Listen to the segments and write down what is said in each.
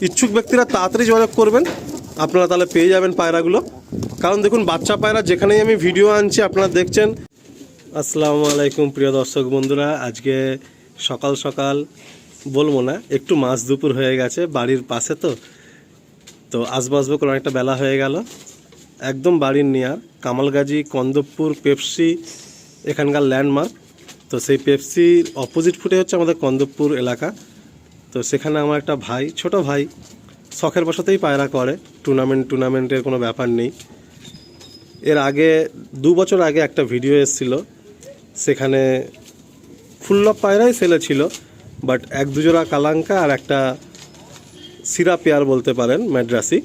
ইচ্ছুক ব্যক্তিরা তাড়াতাড়ি যোগাযোগ করবেন, আপনারা তাহলে পেয়ে যাবেন পায়রাগুলো। কারণ দেখুন বাচ্চা পায়রা যেখানেই আমি ভিডিও আনছি আপনারা দেখছেন। আসসালামু আলাইকুম প্রিয় দর্শক বন্ধুরা, আজকে সকাল সকাল বলবো না, একটু মাঝ দুপুর হয়ে গেছে, বাড়ির পাশে তো আসবো করে অনেকটা বেলা হয়ে গেল। একদম বাড়ির নিয়ার কামালগাজী কন্দবপুর পেপসি এখানকার ল্যান্ডমার্ক। তো সেই পেপসির অপোজিট ফুটে হচ্ছে আমাদের কন্দবপুর এলাকা। তো সেখানে আমার একটা ভাই, ছোট ভাই, শখের বশতেই পায়রা করে, টুর্নামেন্টের কোনো ব্যাপার নেই। এর আগে 2 বছর আগে একটা ভিডিও এসেছিল, সেখানে ফুল্লব পায়রাই সেলে ছিল, বাট 1-2 জোড়া কালাঙ্কা আর একটা সিরা পেয়ার বলতে পারেন ম্যাড্রাসি।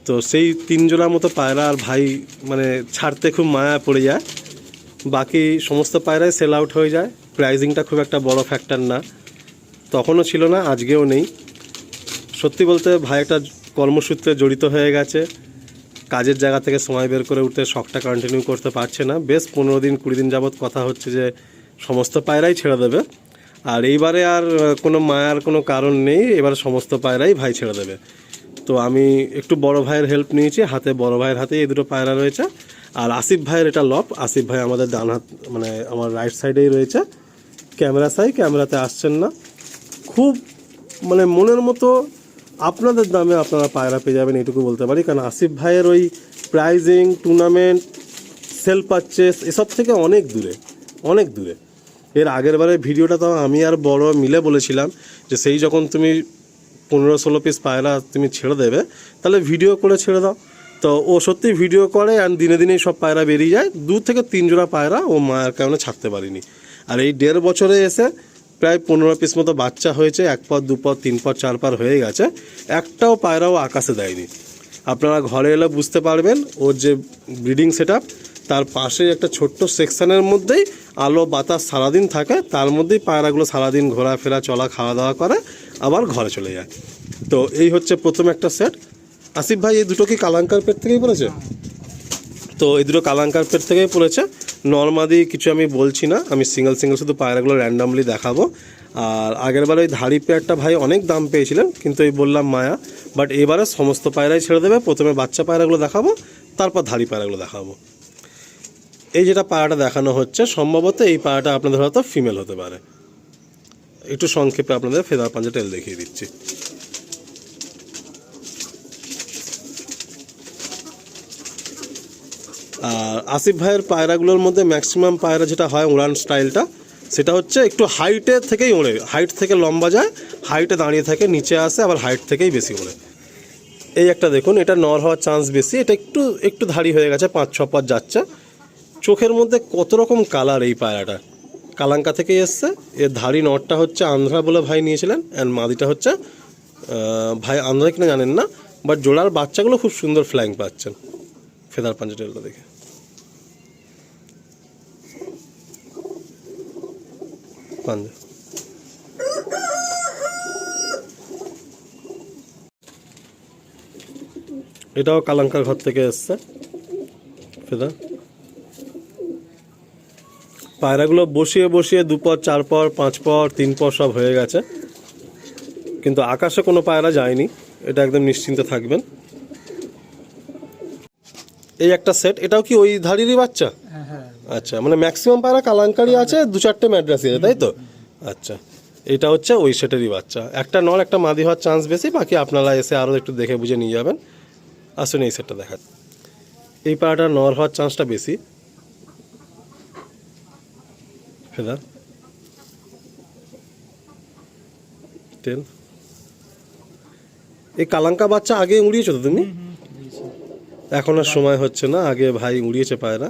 তো সেই 3 জোড়ার মতো পায়রা আর ভাই মানে ছাড়তে খুব মায়া পড়ে যায়। বাকি সমস্ত পায়রাই সেল আউট হয়ে যায়। প্রাইজিংটা খুব একটা বড় ফ্যাক্টর না, তখনও ছিল না, আজকেও নেই। সত্যি বলতে ভাই একটা কর্মসূত্রে জড়িত হয়ে গেছে, কাজের জায়গা থেকে সময় বের করে উঠতে শখটা কন্টিনিউ করতে পারছে না। বেশ 15 দিন 20 দিন যাবৎ কথা হচ্ছে যে সমস্ত পায়রাই ছেড়ে দেবে। আর এইবারে আর কোনো মায়ার কোনো কারণ নেই, এবার সমস্ত পায়রাই ভাই ছেড়ে দেবে। তো আমি একটু বড় ভাইয়ের হেল্প নিয়েছি, হাতে বড় ভাইয়ের হাতে এই দুটো পায়রা রয়েছে। আর আসিফ ভাইয়ের এটা লব, আসিফ ভাই আমাদের ডান হাত মানে আমার রাইট সাইডেই রয়েছে। ক্যামেরাতে আসছেন না। খুব মানে মনের মতো আপনাদের দামে আপনারা পায়রা পেয়ে যাবেন, এটুকু বলতে পারি। কারণ আসিফ ভাইয়ের ওই প্রাইজিং, টুর্নামেন্ট, সেল পারচেস এসব থেকে অনেক দূরে। এর আগের বারের ভিডিওটা তো আমি আর বড় মিলে বলেছিলাম যে সেই যখন তুমি 15-16 পিস পায়রা তুমি ছেড়ে দেবে, তাহলে ভিডিও করে ছেড়ে দাও। তো ও সত্যি ভিডিও করে, আর দিনে দিনেই সব পায়রা বেরিয়ে যায়। 2 থেকে 3 জোড়া পায়রা ও মায়ের কারণে ছাড়তে পারিনি। আর এই 1.5 বছরে এসে প্রায় 15 পিস মতো বাচ্চা হয়েছে, 1 পর 2 পর 3 পর 4 পর হয়ে গেছে। একটাও পায়রাও আকাশে দেয়নি। আপনারা ঘরে এলে বুঝতে পারবেন ওর যে ব্রিডিং সেট আপ, তার পাশে একটা ছোট্ট সেকশনের মধ্যেই আলো বাতাস সারাদিন থাকে, তার মধ্যেই পায়রাগুলো সারাদিন ঘোরাফেরা চলা খাওয়া দাওয়া করে, আবার ঘরে চলে যায়। তো এই হচ্ছে প্রথম একটা সেট। আসিফ ভাই এই দুটো কি কালাঙ্কার পেট থেকেই পড়েছে? তো এই দুটো কালাঙ্কার পেট থেকেই পড়েছে। নর্মাদি কিছু আমি বলছি না, আমি সিঙ্গেল শুধু পায়রাগুলো র্যান্ডামলি দেখাবো। আর আগেরবার ওই ধাড়ি পেয়ারটা ভাই অনেক দাম পেয়েছিলেন, কিন্তু এই বললাম মায়া। বাট এবারে সমস্ত পায়রাই ছেড়ে দেবে। প্রথমে বাচ্চা পায়রাগুলো দেখাবো, তারপর ধাড়ি পায়রাগুলো দেখাবো। এই যেটা পায়রাটা দেখানো হচ্ছে, সম্ভবত এই পায়রাটা আপনাদের হয়তো ফিমেল হতে পারে। একটু সংক্ষেপে আপনাদের ফেদার পাঞ্জা টেল দেখিয়ে দিচ্ছি। আর আসিফ ভাইয়ের পায়রাগুলোর মধ্যে ম্যাক্সিমাম পায়রা যেটা হয় উড়ান স্টাইলটা, সেটা হচ্ছে একটু হাইটের থেকেই ওড়ে, হাইট থেকে লম্বা যায়, হাইটে দাঁড়িয়ে থাকে, নিচে আসে, আবার হাইট থেকেই বেশি ওড়ে। এই একটা দেখুন, এটা নর হওয়ার চান্স বেশি, এটা একটু ধাড়ি হয়ে গেছে, 5-6 পর যাচ্ছে। চোখের মধ্যে কত রকম কালার এই পায়রাটা, কালাঙ্কা থেকেই এসছে। এর ধাড়ি নরটা হচ্ছে আন্ধ্রা বলে ভাই নিয়েছিলেন, অ্যান্ড মাদিটা হচ্ছে ভাই আন্ধ্রা কিনা জানেন না, বাট জোড়ার বাচ্চাগুলো খুব সুন্দর ফ্ল্যাং পাচ্ছেন। ফেদার পাঞ্জা টেলটা দেখে পাঞ্জা। এটাও কালাঙ্কার ঘর থেকে এসছে ফেদা। পায়রাগুলো বসিয়ে 2 পর 4 পর 5 পর 3 পর সব হয়ে গেছে, কিন্তু আকাশে কোনো পায়রা যায়নি, এটা একদম নিশ্চিন্তে থাকবেন। এই একটা সেট, এটাও কি ওই ধাড়িরই বাচ্চা? আচ্ছা, মানে ম্যাক্সিমাম পায়রা কালাঙ্কারি আছে, 2-4টে ম্যাড্রাসি আছে, তাই তো? আচ্ছা, এটা হচ্ছে ওই সেটেরই বাচ্চা। একটা নর একটা মাদি হওয়ার চান্স বেশি, বাকি আপনারা এসে আরও একটু দেখে বুঝে নিয়ে যাবেন। আসুন এই সেটটা দেখা। এই পায়রাটা নর হওয়ার চান্সটা বেশি। ফেদার টেল। এই কালাঙ্কা বাচ্চা আগে উড়িয়েছো তো তুমি? এখন আর সময় হচ্ছে না, আগে ভাই উড়িয়েছে পায়রা।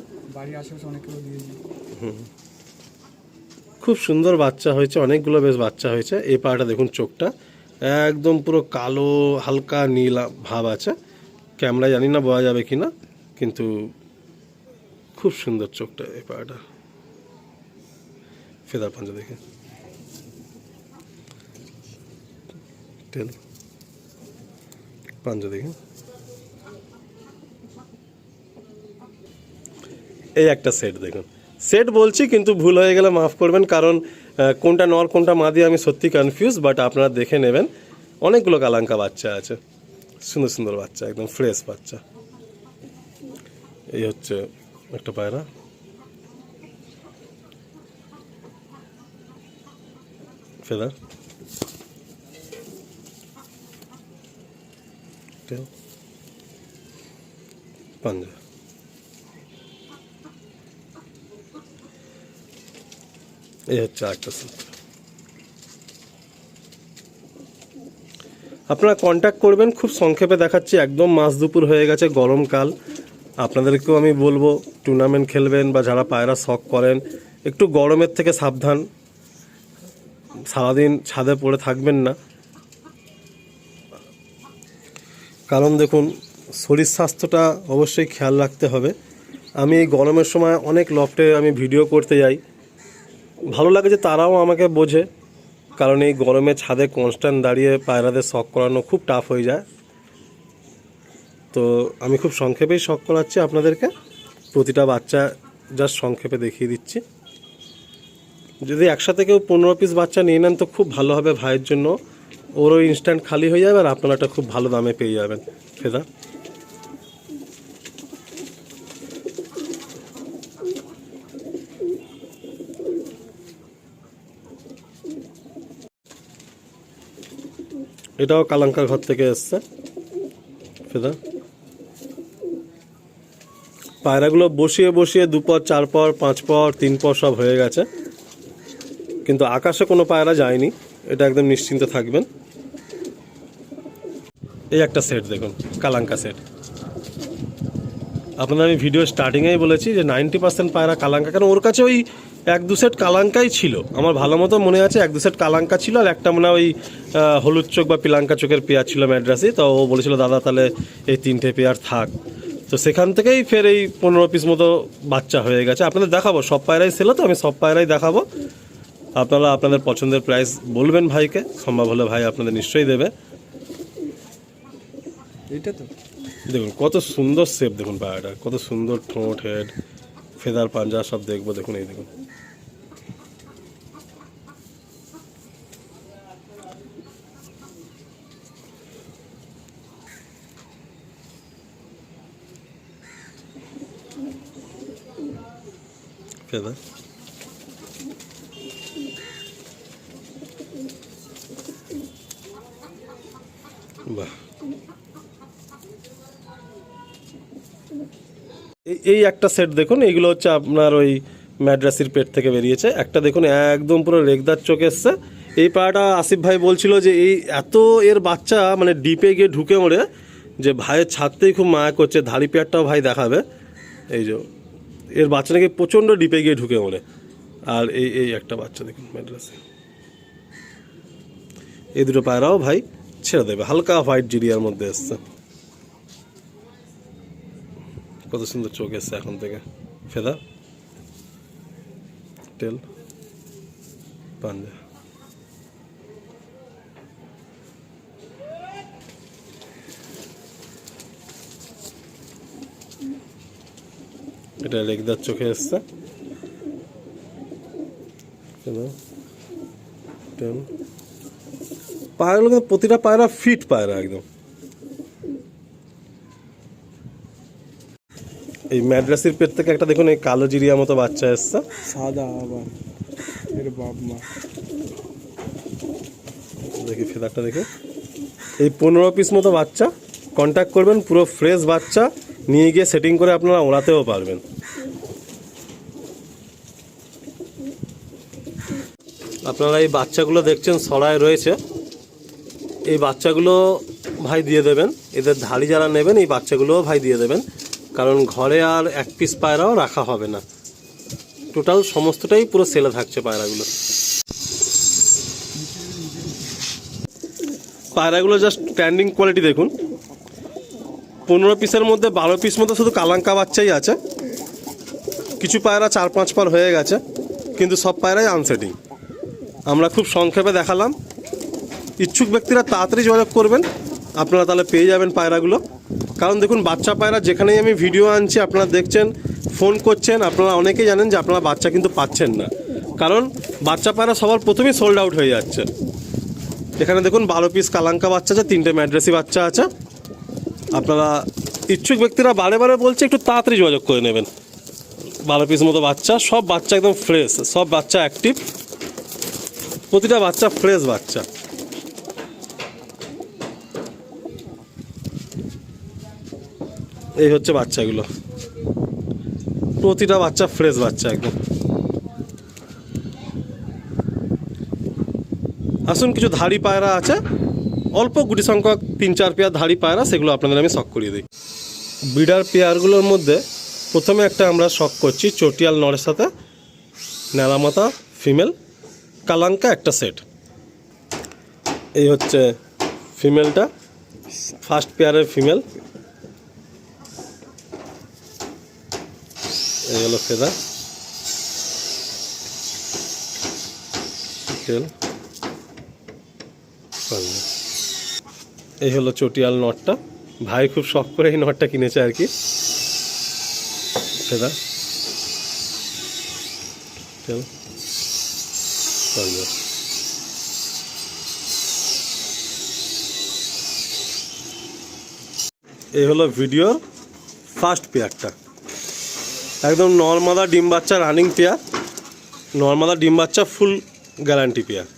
খুব সুন্দর বাচ্চা হয়েছে, অনেকগুলো বেশ বাচ্চা হয়েছে। এই পায়রাটা দেখুন, চোখটা একদম পুরো কালো, হালকা নীল ভাব আছে। ক্যামেরায় জানি না বোঝা যাবে কিনা, কিন্তু খুব সুন্দর চোখটা এই পায়রাটা। ফেদার পাঞ্জা দেখে টেল পাঞ্জা দেখে। এই একটা সেট দেখুন, সেট বলছি কিন্তু ভুল হয়ে গেলে মাফ করবেন, কারণ কোনটা নর কোনটা মাদি আমি সত্যি কনফিউজ, বাট আপনারা দেখে নেবেন। অনেকগুলো কালাঙ্কা বাচ্চা আছে, সুন্দর সুন্দর বাচ্চা, একদম ফ্রেশ বাচ্চা। এই হচ্ছে একটা পায়রা। ফেদার পাঞ্জা। এই হচ্ছে একটা সেট। আপনারা কন্ট্যাক্ট করবেন, খুব সংক্ষেপে দেখাচ্ছি, একদম মাঝ দুপুর হয়ে গেছে, গরমকাল। আপনাদেরকেও আমি বলবো টুর্নামেন্ট খেলবেন বা যারা পায়রা শখ করেন একটু গরমের থেকে সাবধান, সারাদিন ছাদে পড়ে থাকবেন না, কারণ দেখুন শরীর স্বাস্থ্যটা অবশ্যই খেয়াল রাখতে হবে। আমি এই গরমের সময় অনেক লফটে আমি ভিডিও করতে যাই, ভালো লাগে যে তারাও আমাকে বোঝে, কারণ এই গরমে ছাদে কনস্ট্যান্ট দাঁড়িয়ে পায়রাদের শখ করানো খুব টাফ হয়ে যায়। তো আমি খুব সংক্ষেপেই শখ করাচ্ছি আপনাদেরকে, প্রতিটা বাচ্চা জাস্ট সংক্ষেপে দেখিয়ে দিচ্ছি। যদি একসাথে কেউ 15 পিস বাচ্চা নিয়ে নেন তো খুব ভালো হবে ভাইয়ের জন্য, ওরও ইনস্ট্যান্ট খালি হয়ে যাবে আর আপনারা একটা খুব ভালো দামে পেয়ে যাবেন। ফেদা এটাও কালাঙ্কার ঘর থেকে এসছে। ফেদা পায়রাগুলো বসিয়ে বসিয়ে 2 পর 4 পর 5 পর 3 পর সব হয়ে গেছে, কিন্তু আকাশে কোনো পায়রা যায়নি, এটা একদম নিশ্চিন্ত থাকবেন। এই একটা সেট দেখুন, কালাঙ্কা সেট। আপনাদের আমি ভিডিও স্টার্টিংয়েই বলেছি যে 90% পায়রা কালাঙ্কা, কারণ ওর কাছে ওই 1-2 সেট কালাঙ্কাই ছিল, আমার ভালো মতো মনে আছে 1-2 সেট কালাঙ্কা ছিল, আর একটা মনে ওই হলুদ চোখ বা পিলাঙ্কা চোখের পেয়ার ছিল ম্যাড্রাসি। তো ও বলেছিল দাদা তাহলে এই 3টে পেয়ার থাক, তো সেখান থেকেই ফের এই 15 পিস মতো বাচ্চা হয়ে গেছে। আপনাদের দেখাবো, সব পায়রাই ছিল তো আমি সব পায়রাই দেখাবো। আপনারা আপনাদের পছন্দের প্রাইস বলবেন ভাইকে, সম্ভব হলে ভাই আপনাদের নিশ্চয়ই দেবে। এটা তো দেখুন কত সুন্দর শেপ, দেখুন পায়রাটা কত সুন্দর, ঠোঁট, হেড, ফেদার, পাঞ্জা সব দেখবো। দেখুন এই দেখুন, ফেদার বাহ। এই একটা সেট দেখুন, এইগুলো হচ্ছে আপনার ওই ম্যাড্রাসির পেট থেকে বেরিয়েছে। একটা দেখুন একদম পুরো রেগদার চোখ এসছে। এই পায়রাটা আসিফ ভাই বলছিল যে এই এত এর বাচ্চা মানে ডিপে গিয়ে ঢুকে মরে, যে ভাইয়ের ছাড়তেই খুব মায়া করছে। ধাড়ি পেয়ারটাও ভাই দেখাবে, এই যে এর বাচ্চা নাকি প্রচণ্ড ডিপে গিয়ে ঢুকে মরে। আর এই একটা বাচ্চা দেখুন ম্যাড্রাসি। এই দুটো পায়রাও ভাই ছেড়ে দেবে, হালকা হোয়াইট জিরিয়ার মধ্যে এসছে, কত সুন্দর চোখ এসছে এখন থেকে। ফেদা, টেল, পাঞ্জা। এটা রেগদার চোখে এসছে। পায়রাগুলো প্রতিটা পায়রা ফিট পায়রা একদম। এই ম্যাড্রাসির পেট থেকে একটা দেখুন এই কালো জিরিয়া মতো বাচ্চা এসছে, সাদা আবার এর বাপ মা। দেখি ফেদারটা দেখে, এই 15 পিস মতো বাচ্চা কন্ট্যাক্ট করবেন, পুরো ফ্রেশ বাচ্চা নিয়ে গিয়ে সেটিং করে আপনারা ওড়াতেও পারবেন। আপনারা এই বাচ্চাগুলো দেখছেন সরায় রয়েছে, এই বাচ্চাগুলো ভাই দিয়ে দেবেন। এদের ধাড়ি যারা নেবেন এই বাচ্চাগুলোও ভাই দিয়ে দেবেন, কারণ ঘরে আর 1 পিস পায়রাও রাখা হবে না, টোটাল সমস্তটাই পুরো সেলে থাকছে পায়রাগুলো। পায়রাগুলো জাস্ট স্ট্যান্ডিং কোয়ালিটি দেখুন, 15 পিসের মধ্যে 12 পিস মতো শুধু কালাঙ্কা বাচ্চাই আছে। কিছু পায়রা 4-5 পার হয়ে গেছে, কিন্তু সব পায়রাই আনসেটিং। আমরা খুব সংক্ষেপে দেখালাম, ইচ্ছুক ব্যক্তিরা তাড়াতাড়ি যোগাযোগ করবেন, আপনারা তাহলে পেয়ে যাবেন পায়রাগুলো। কারণ দেখুন বাচ্চা পায়রা যেখানেই আমি ভিডিও আনছি আপনারা দেখছেন, ফোন করছেন, আপনারা অনেকেই জানেন যে আপনারা বাচ্চা কিন্তু পাচ্ছেন না, কারণ বাচ্চা পায়রা সবার প্রথমেই সোল্ড আউট হয়ে যাচ্ছে। এখানে দেখুন 12 পিস কালাঙ্কা বাচ্চা আছে, 3টে ম্যাড্রেসি বাচ্চা আছে। আপনারা ইচ্ছুক ব্যক্তিরা বারে বারে বলছে একটু তাড়াতাড়ি যোগাযোগ করে নেবেন। 12 পিস মতো বাচ্চা, সব বাচ্চা একদম ফ্রেশ, সব বাচ্চা অ্যাক্টিভ, প্রতিটা বাচ্চা ফ্রেশ বাচ্চা। এই হচ্ছে বাচ্চাগুলো, প্রতিটা বাচ্চা ফ্রেশ বাচ্চা একদম। আসুন, কিছু ধাড়ি পায়রা আছে, অল্প গুটি সংখ্যক 3-4 পেয়ার ধাড়ি পায়রা, সেগুলো আপনাদের আমি শখ করিয়ে দিই। ব্রিডার পেয়ারগুলোর মধ্যে প্রথমে একটা আমরা শখ করছি চটিয়াল নরের সাথে নেলামাতা ফিমেল কালাঙ্কা একটা সেট। এই হচ্ছে ফিমেলটা, ফার্স্ট পেয়ারের ফিমেল। এই হলো ফেদা, টেল, এই হলো চটিয়াল নটটা। ভাই খুব শখ করে এই নটটা কিনেছে আর কি। ফেদা, টেল, এই হলো ভিডিওর ফার্স্ট পেয়ারটা, একদম নর্মাদা ডিম বাচ্চা রানিং পেয়ার, নর্মাদা ডিম বাচ্চা ফুল গ্যারান্টি পেয়ার।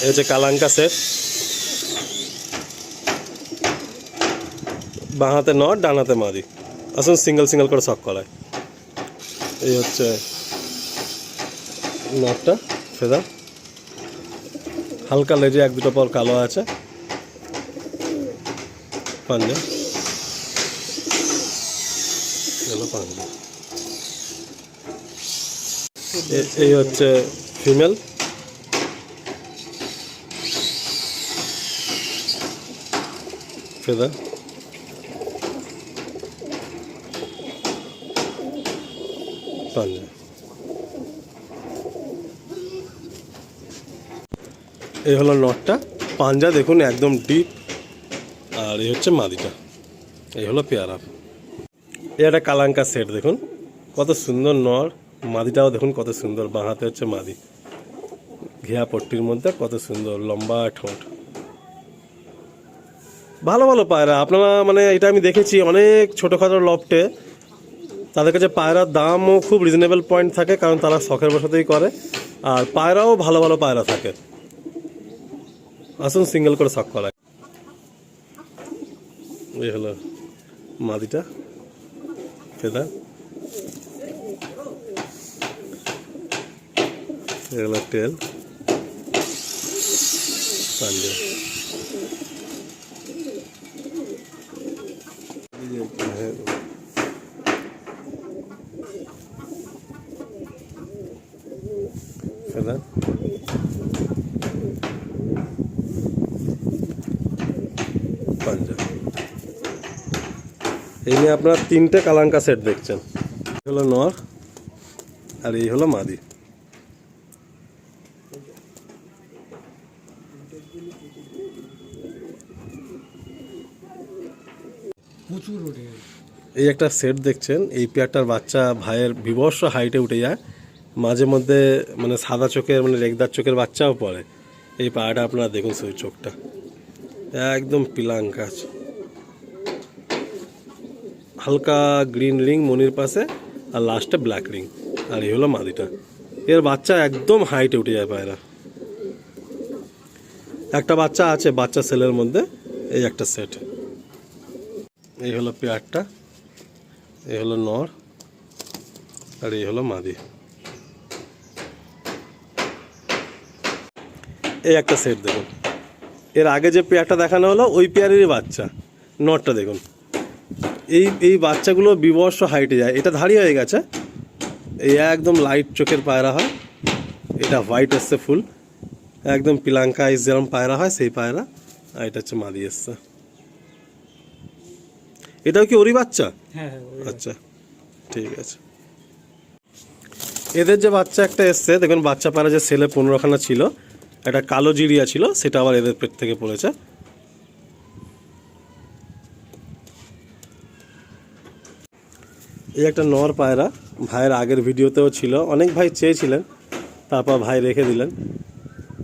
এই হচ্ছে কালাঙ্কা সেট, বাঁ হাতে নট, ডান হাতে মাদি। আসুন সিঙ্গেল সিঙ্গেল করে শখ করায়। এই হচ্ছে নটটা, ফেদা, হালকা লেজে 1-2টো পর কালো আছে, পাঞ্জা, পাঞ্জা। এই হচ্ছে ফিমেল, ফেদা, পাঞ্জা। এই হলো নটটা, পাঞ্জা দেখুন একদম ডিপ, আর এই হচ্ছে মাদিটা। এই হলো পেয়ারা। এই একটা কালাঙ্কা সেট, দেখুন কত সুন্দর নর, মাদিটাও দেখুন কত সুন্দর, বাঁ হাতে হচ্ছে মাদি, ঘিয়া পট্টির মধ্যে কত সুন্দর লম্বা ঠোঁট। ভালো ভালো পায়রা আপনারা, মানে এটা আমি দেখেছি অনেক ছোটোখাটো লফটে, তাদের কাছে পায়রার দামও খুব রিজনেবল পয়েন্ট থাকে, কারণ তারা শখের বসাতেই করে, আর পায়রাও ভালো ভালো পায়রা থাকে। আসুন সিঙ্গেল করে শখ করায়। এই হলো মাদিটা, ফেদা, এই হলো টেল, পাঞ্জা। ফেদা, পাঞ্জা। এই নিয়ে আপনারা 3টে কালাঙ্কা সেট দেখছেন। এই হলো নর, আর এই হলো মাদি। এই একটা সেট দেখছেন, এই পেয়ারটার বাচ্চা ভাইয়ের বিভৎস হাইটে উঠে যায়, মাঝে মধ্যে মানে সাদা চোখের মানে রেগদার চোখের বাচ্চাও পড়ে। এই পায়রাটা আপনারা দেখুন, সেই চোখটা একদম পিলাঙ্কা, হালকা গ্রিন রিং মনির পাশে, আর লাস্টে ব্ল্যাক রিং। আর এই হলো মাদিটা, এর বাচ্চা একদম হাইটে উঠে যায় পায়রা। একটা বাচ্চা আছে বাচ্চা সেলের মধ্যে, এই একটা সেট। এই হলো পেয়ারটা, এই হলো নর, আর এই হলো মাদি। এই একটা সেট দেখুন, এর আগে যে পেয়ারটা দেখানো হলো ওই পেয়ারেরই বাচ্চা, নরটা দেখুন। এই বাচ্চাগুলো বিভৎস হাইটে যায়। এটা ধাড়ি হয়ে গেছে, এই একদম লাইট চোখের পায়রা হয়, এটা হোয়াইট এসছে ফুল, একদম পিলাঙ্কা আইস যেরকম পায়রা হয় সেই পায়রা। আর এটা হচ্ছে মাদি এসছে। এটাও কি ওরই বাচ্চা? হ্যাঁ, আচ্ছা ঠিক আছে। এদের যে বাচ্চা একটা এসছে দেখুন, বাচ্চা পায়রা যে সেলে 15খানা ছিল, একটা কালো জিরিয়া ছিল, সেটা আবার এদের পেট থেকে পড়েছে। এই একটা নর পায়রা, ভাইয়ের আগের ভিডিওতেও ছিল, অনেক ভাই চেয়েছিলেন, তারপর ভাই রেখে দিলেন।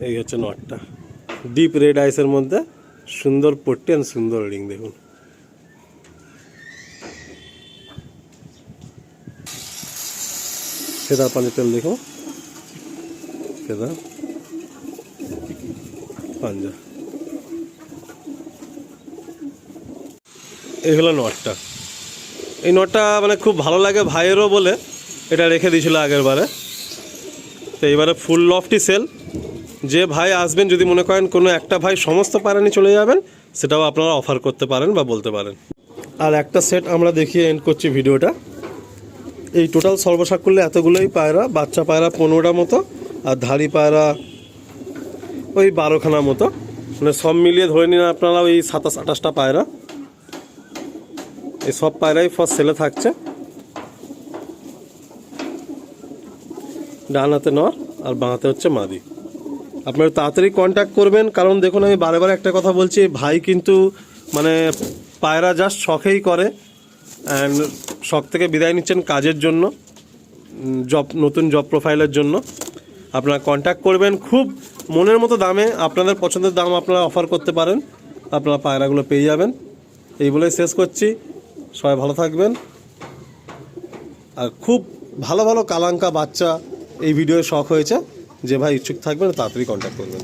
এই হচ্ছে নটটা, ডিপ রেড আইসের মধ্যে, সুন্দর পট্টি আর সুন্দর রিং। দেখুন ফেদার পাঞ্জা তেল, দেখো ফেদার পাঞ্জা। এই হলো নটটা। এই নটটা মানে খুব ভালো লাগে ভাইয়েরও বলে এটা রেখে দিয়েছিল আগের বারে। তো এইবারে ফুল লফটি সেল। যে ভাই আসবেন, যদি মনে করেন কোনো একটা ভাই সমস্ত পায়রা নিয়ে চলে যাবেন, সেটাও আপনারা অফার করতে পারেন বা বলতে পারেন। আর একটা সেট আমরা দেখিয়ে এন্ড করছি ভিডিওটা। এই টোটাল সর্বসাক করলে এতগুলোই পায়রা, বাচ্চা পায়রা 15টা মতো, আর ধাড়ি পায়রা ওই 12খানা মতো, মানে সব মিলিয়ে ধরে নিন আপনারা ওই 27-28টা পায়রা। এই সব পায়রাই ফার্স্ট সেলে থাকছে। ডান হাতে নর আর বাঁ হাতে হচ্ছে মাদি। আপনারা তাড়াতাড়ি কন্ট্যাক্ট করবেন, কারণ দেখুন আমি বারে বারে একটা কথা বলছি, ভাই কিন্তু মানে পায়রা জাস্ট শখেই করে, অ্যান্ড শখ থেকে বিদায় নিচ্ছেন কাজের জন্য, নতুন জব প্রোফাইলের জন্য। আপনারা কন্ট্যাক্ট করবেন, খুব মনের মতো দামে, আপনাদের পছন্দের দাম আপনারা অফার করতে পারেন, আপনারা পায়রাগুলো পেয়ে যাবেন। এই বলেই শেষ করছি, সবাই ভালো থাকবেন। আর খুব ভালো ভালো কালাঙ্কা বাচ্চা এই ভিডিওয় শখ হয়েছে, যে ভাই ইচ্ছুক থাকবেন তাড়াতাড়ি কন্ট্যাক্ট করবেন।